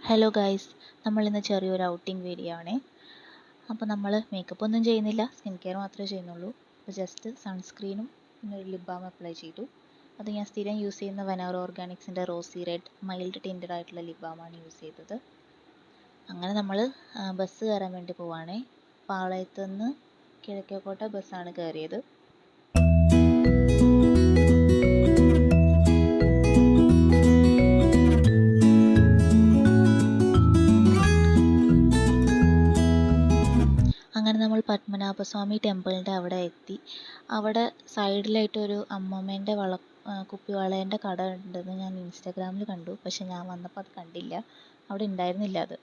Hello guys, നമ്മളിന്ന് ചെറിയൊരു outing video ആണ്. അപ്പോൾ നമ്മൾ മേക്കപ്പ് ഒന്നും ചെയ്യുന്നില്ല, സ്കിൻ കെയർ മാത്രമേ ചെയ്യുന്നുള്ളൂ. അപ്പോൾ ജസ്റ്റ് സൺസ്ക്രീനും പിന്നെ ഒരു ലിപ് ബാം അപ്ലൈ ചെയ്തു. അത് ഞാൻ സ്ഥിരം യൂസ് ചെയ്യുന്ന വനോറ ഓർഗാനിക്സിൻ്റെ റോസി റെഡ് മൈൽഡ് ടിൻറ്റഡ് ആയിട്ടുള്ള ലിപ് ബാമാണ് യൂസ് ചെയ്തത്. അങ്ങനെ നമ്മൾ ബസ് കയറാൻ വേണ്ടി പോവുകയാണ്. പാളയത്ത് നിന്ന് കിഴക്കേക്കോട്ട ബസ്സാണ് കയറിയത്. അങ്ങനെ നമ്മൾ പത്മനാഭസ്വാമി ടെമ്പിളിൻ്റെ അവിടെ എത്തി. അവിടെ സൈഡിലായിട്ടൊരു അമ്മമ്മേൻ്റെ കുപ്പിവളേൻ്റെ കട ഉണ്ടെന്ന് ഞാൻ ഇൻസ്റ്റാഗ്രാമിൽ കണ്ടു. പക്ഷെ ഞാൻ വന്നപ്പോൾ അത് കണ്ടില്ല, അവിടെ ഉണ്ടായിരുന്നില്ല അത്.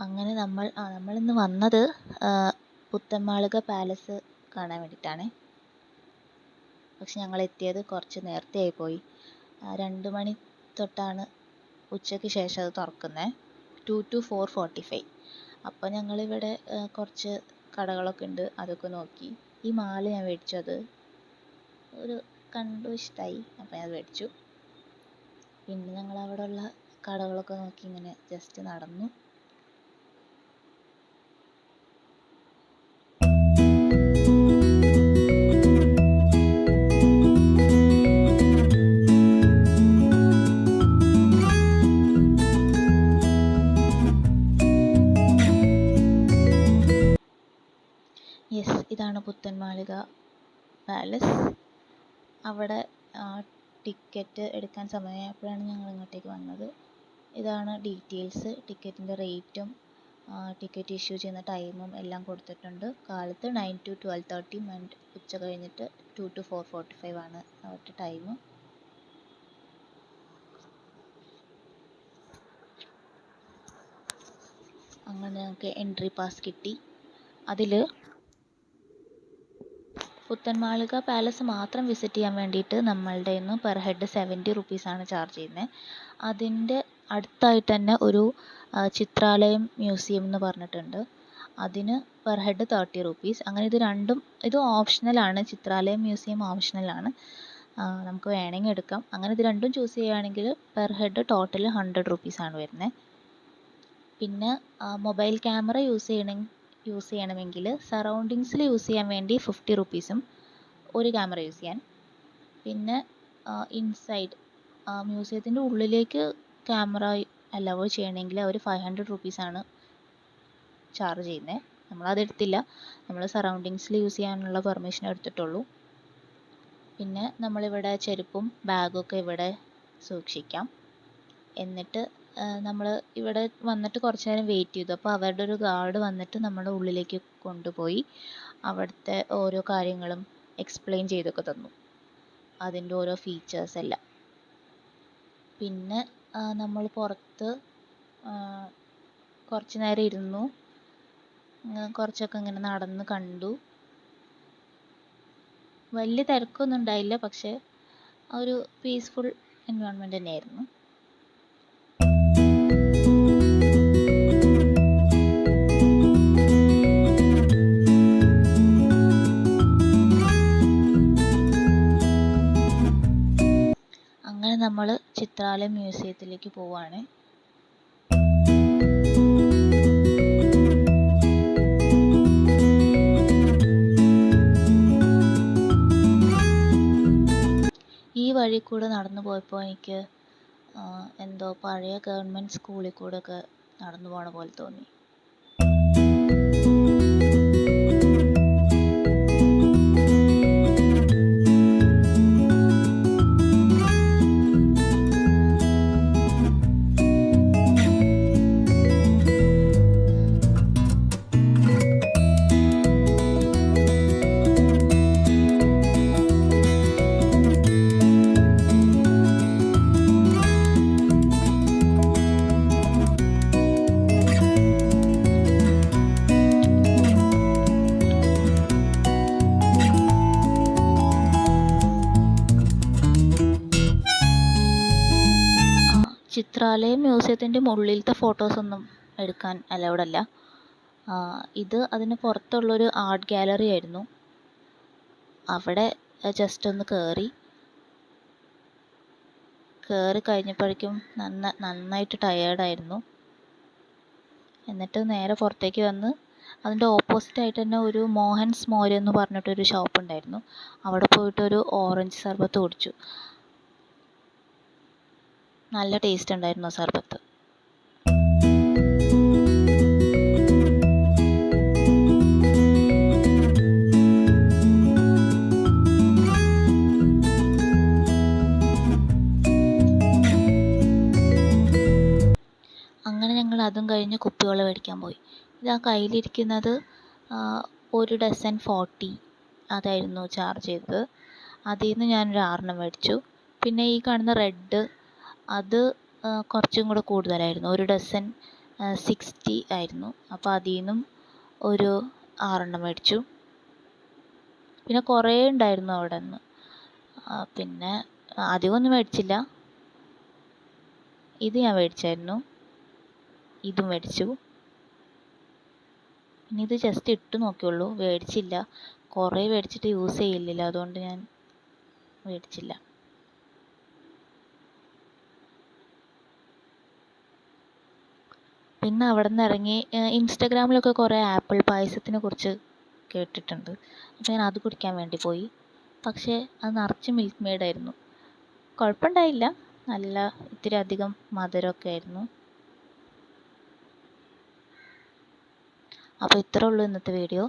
അങ്ങനെ നമ്മളിന്ന് വന്നത് പുത്തൻമാളിക പാലസ് കാണാൻ വേണ്ടിയിട്ടാണ്. പക്ഷെ ഞങ്ങൾ എത്തിയത് കുറച്ച് നേരത്തെ ആയിപ്പോയി. 2 മണി തൊട്ടാണ് ഉച്ചയ്ക്ക് ശേഷം അത് തുറക്കുന്നത്, 2 to 4:45. അപ്പോൾ ഞങ്ങളിവിടെ കുറച്ച് കടകളൊക്കെ ഉണ്ട്, അതൊക്കെ നോക്കി. ഈ മാല ഞാൻ മേടിച്ചത് കണ്ടു ഇഷ്ടമായി, അപ്പോൾ ഞാൻ മേടിച്ചു. പിന്നെ ഞങ്ങൾ അവിടെ ഉള്ള കടകളൊക്കെ നോക്കി ഇങ്ങനെ ജസ്റ്റ് നടന്നു. ഇതാണ് പുത്തൻമാളിക പാലസ്. അവിടെ ടിക്കറ്റ് എടുക്കാൻ സമയമായപ്പോഴാണ് ഞങ്ങൾ ഇങ്ങോട്ടേക്ക് വന്നത്. ഇതാണ് ഡീറ്റെയിൽസ്, ടിക്കറ്റിൻ്റെ റേറ്റും ടിക്കറ്റ് ഇഷ്യൂ ചെയ്യുന്ന ടൈമും എല്ലാം കൊടുത്തിട്ടുണ്ട്. കാലത്ത് 9 to 12:30 ആൻഡ് ഉച്ച കഴിഞ്ഞിട്ട് 2 to 4:45 ആണ് അവരുടെ ടൈം. അങ്ങനെ ഞങ്ങൾക്ക് എൻട്രി പാസ് കിട്ടി. അതിൽ പുത്തൻമാളിക പാലസ് മാത്രം വിസിറ്റ് ചെയ്യാൻ വേണ്ടിയിട്ട് നമ്മളുടെ നിന്ന് പെർ ഹെഡ് 70 റുപ്പീസാണ് ചാർജ് ചെയ്യുന്നത്. അതിൻ്റെ അടുത്തായിട്ട് തന്നെ ഒരു ചിത്രാലയം മ്യൂസിയം എന്ന് പറഞ്ഞിട്ടുണ്ട്, അതിന് പെർ ഹെഡ് 30 റുപ്പീസ്. അങ്ങനെ ഇത് ഓപ്ഷണലാണ്. ചിത്രാലയം മ്യൂസിയം ഓപ്ഷണലാണ്, നമുക്ക് വേണമെങ്കിൽ എടുക്കാം. അങ്ങനെ ഇത് രണ്ടും ചൂസ് ചെയ്യുകയാണെങ്കിൽ പെർ ഹെഡ് ടോട്ടൽ 100 റുപ്പീസാണ് വരുന്നത്. പിന്നെ മൊബൈൽ ക്യാമറ യൂസ് ചെയ്യണമെങ്കിൽ സറൗണ്ടിങ്സിൽ യൂസ് ചെയ്യാൻ വേണ്ടി 50 റുപ്പീസും ഒരു ക്യാമറ യൂസ് ചെയ്യാൻ. പിന്നെ ഇൻസൈഡ് മ്യൂസിയത്തിൻ്റെ ഉള്ളിലേക്ക് ക്യാമറ അലൗ ചെയ്യണമെങ്കിൽ അവർ 500 റുപ്പീസാണ് ചാർജ് ചെയ്യുന്നത്. നമ്മളതെടുത്തില്ല, നമ്മൾ സറൗണ്ടിങ്സിൽ യൂസ് ചെയ്യാനുള്ള പെർമിഷൻ എടുത്തിട്ടുള്ളൂ. പിന്നെ നമ്മളിവിടെ ചെരുപ്പും ബാഗൊക്കെ ഇവിടെ സൂക്ഷിക്കാം. എന്നിട്ട് നമ്മൾ ഇവിടെ വന്നിട്ട് കുറച്ച് നേരം വെയിറ്റ് ചെയ്തു. അപ്പോൾ അവരുടെ ഒരു ഗാർഡ് വന്നിട്ട് നമ്മുടെ ഉള്ളിലേക്ക് കൊണ്ടുപോയി അവിടുത്തെ ഓരോ കാര്യങ്ങളും എക്സ്പ്ലെയിൻ ചെയ്തൊക്കെ തന്നു, അതിൻ്റെ ഓരോ ഫീച്ചേഴ്സ് എല്ലാം. പിന്നെ നമ്മൾ പുറത്ത് കുറച്ച് നേരം ഇരുന്നു, കുറച്ചൊക്കെ ഇങ്ങനെ നടന്ന് കണ്ടു. വലിയ തിരക്കൊന്നും ഉണ്ടായില്ല, പക്ഷേ ഒരു പീസ്ഫുൾ എൻവയോൺമെൻറ്റ് തന്നെയായിരുന്നു. അങ്ങനെ നമ്മൾ ചിത്രാലയം മ്യൂസിയത്തിലേക്ക് പോവാണ്. ഈ വഴി കൂടെ നടന്നു പോയപ്പോൾ എനിക്ക് എന്തോ പഴയ ഗവൺമെൻറ് സ്കൂളിൽ കൂടെ ഒക്കെ നടന്നു പോണ പോലെ തോന്നി. ചിത്രാലയം മ്യൂസിയത്തിൻ്റെ ഉള്ളിലത്തെ ഫോട്ടോസൊന്നും എടുക്കാൻ അലൗഡ് അല്ല. ഇത് അതിന് പുറത്തുള്ളൊരു ആർട്ട് ഗാലറി ആയിരുന്നു. അവിടെ ജസ്റ്റ് ഒന്ന് കയറി കഴിഞ്ഞപ്പോഴേക്കും നന്നായിട്ട് ടയേർഡായിരുന്നു. എന്നിട്ട് നേരെ പുറത്തേക്ക് വന്ന് അതിൻ്റെ ഓപ്പോസിറ്റായിട്ട് തന്നെ ഒരു മോഹൻസ് മോര് എന്ന് പറഞ്ഞിട്ടൊരു ഷോപ്പ് ഉണ്ടായിരുന്നു. അവിടെ പോയിട്ടൊരു ഓറഞ്ച് സർബത്ത് കുടിച്ചു. നല്ല ടേസ്റ്റ് ഉണ്ടായിരുന്നു ആ സർബത്ത്. അങ്ങനെ ഞങ്ങൾ അതും കഴിഞ്ഞ് കുപ്പിവെള്ളം മേടിക്കാൻ പോയി. ഇതാ കയ്യിലിരിക്കുന്നത് 1 ഡസൻ 40 അതായിരുന്നു ചാർജ് ചെയ്തത്. അതിൽ നിന്ന് ഞാനൊരു 6 മേടിച്ചു. പിന്നെ ഈ കാണുന്ന റെഡ് അത് കുറച്ചും കൂടെ കൂടുതലായിരുന്നു. 1 ഡസൻ 60 ആയിരുന്നു. അപ്പോൾ അതിൽ നിന്നും ഒരു 6 മേടിച്ചു. പിന്നെ കുറേ ഉണ്ടായിരുന്നു അവിടെ നിന്ന്. പിന്നെ അധികമൊന്നും മേടിച്ചില്ല. ഇത് ഞാൻ മേടിച്ചായിരുന്നു. ഇതും മേടിച്ചു. ഇനി ഇത് ജസ്റ്റ് ഇട്ട് നോക്കിയുള്ളൂ, മേടിച്ചില്ല. കുറേ മേടിച്ചിട്ട് യൂസ് ചെയ്യില്ലല്ലോ, അതുകൊണ്ട് ഞാൻ മേടിച്ചില്ല. പിന്നെ അവിടെ നിന്ന് ഇറങ്ങി ഇൻസ്റ്റഗ്രാമിലൊക്കെ കുറേ ആപ്പിൾ പായസത്തിനെ കുറിച്ച് കേട്ടിട്ടുണ്ട്. അപ്പോൾ ഞാൻ അത് കുടിക്കാൻ വേണ്ടി പോയി. പക്ഷേ അത് നിറച്ച് മിൽക്ക് മെയ്ഡായിരുന്നു. കുഴപ്പമുണ്ടായില്ല, നല്ല ഇത്തിരി അധികം മധുരമൊക്കെ ആയിരുന്നു. അപ്പോൾ ഇത്രേ ഉള്ളൂ ഇന്നത്തെ വീഡിയോ.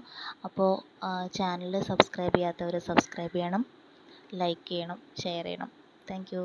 അപ്പോൾ ചാനൽ സബ്സ്ക്രൈബ് ചെയ്യാത്തവർ സബ്സ്ക്രൈബ് ചെയ്യണം, ലൈക്ക് ചെയ്യണം, ഷെയർ ചെയ്യണം. Thank you.